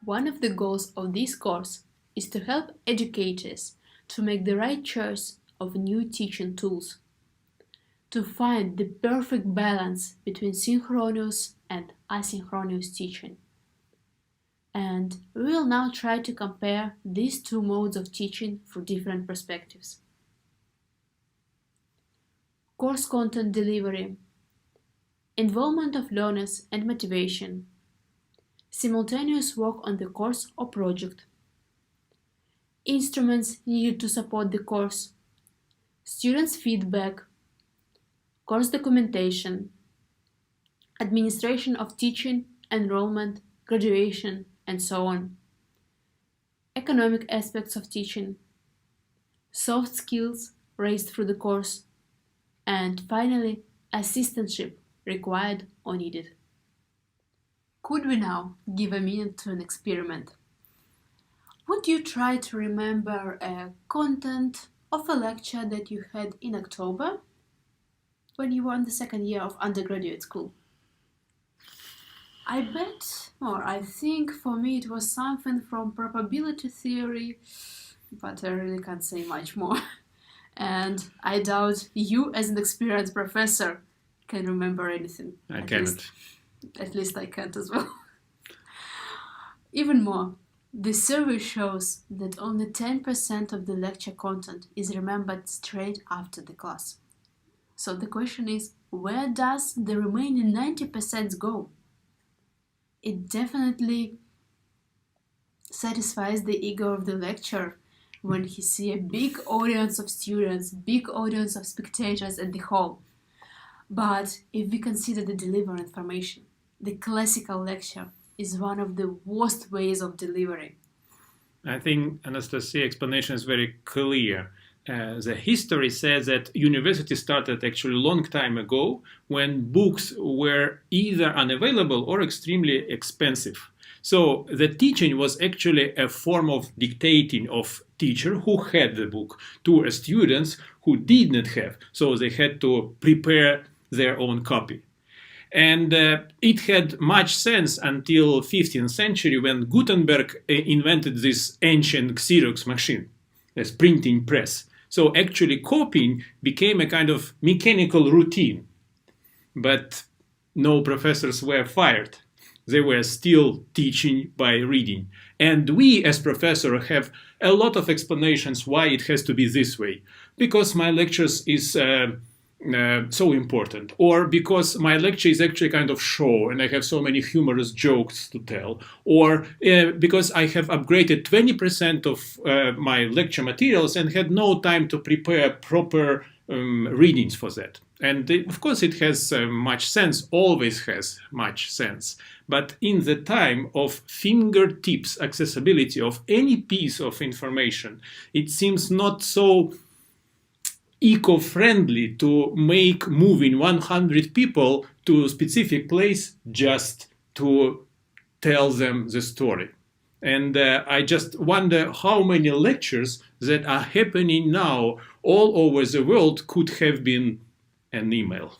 One of the goals of this course is to help educators to make the right choice of new teaching tools, to find the perfect balance between synchronous and asynchronous teaching. And we will now try to compare these two modes of teaching from different perspectives. Course content delivery, involvement of learners and motivation, simultaneous work on the course or project, instruments needed to support the course, students' feedback, course documentation, administration of teaching, enrollment, graduation, and so on, economic aspects of teaching, soft skills raised through the course, and finally, assistantship required or needed. Could we now give a minute to an experiment? Would you try to remember a content of a lecture that you had in October when you were in the second year of undergraduate school? I bet, or I think for me it was something from probability theory, but I really can't say much more. And I doubt you, as an experienced professor, can remember anything. I cannot. At least I can't as well. Even more, the survey shows that only 10% of the lecture content is remembered straight after the class. So the question is, where does the remaining 90% go? It definitely satisfies the ego of the lecturer when he sees a big audience of students, big audience of spectators at the hall. But if we consider the delivery information, the classical lecture is one of the worst ways of delivery. I think Anastasia's explanation is very clear. The history says that university started actually a long time ago when books were either unavailable or extremely expensive. So the teaching was actually a form of dictating of teacher who had the book to students who did not have. So they had to prepare their own copy. And it had much sense until 15th century when Gutenberg invented this ancient Xerox machine, this printing press. So actually copying became a kind of mechanical routine. But no professors were fired. They were still teaching by reading. And we as professors have a lot of explanations why it has to be this way. Because my lectures is so important, or because my lecture is actually kind of show and I have so many humorous jokes to tell, or because I have upgraded 20% of my lecture materials and had no time to prepare proper readings for that. And of course it has much sense, always has much sense. But in the time of fingertips accessibility of any piece of information, it seems not so eco-friendly to make moving 100 people to a specific place just to tell them the story. And I just wonder how many lectures that are happening now all over the world could have been an email.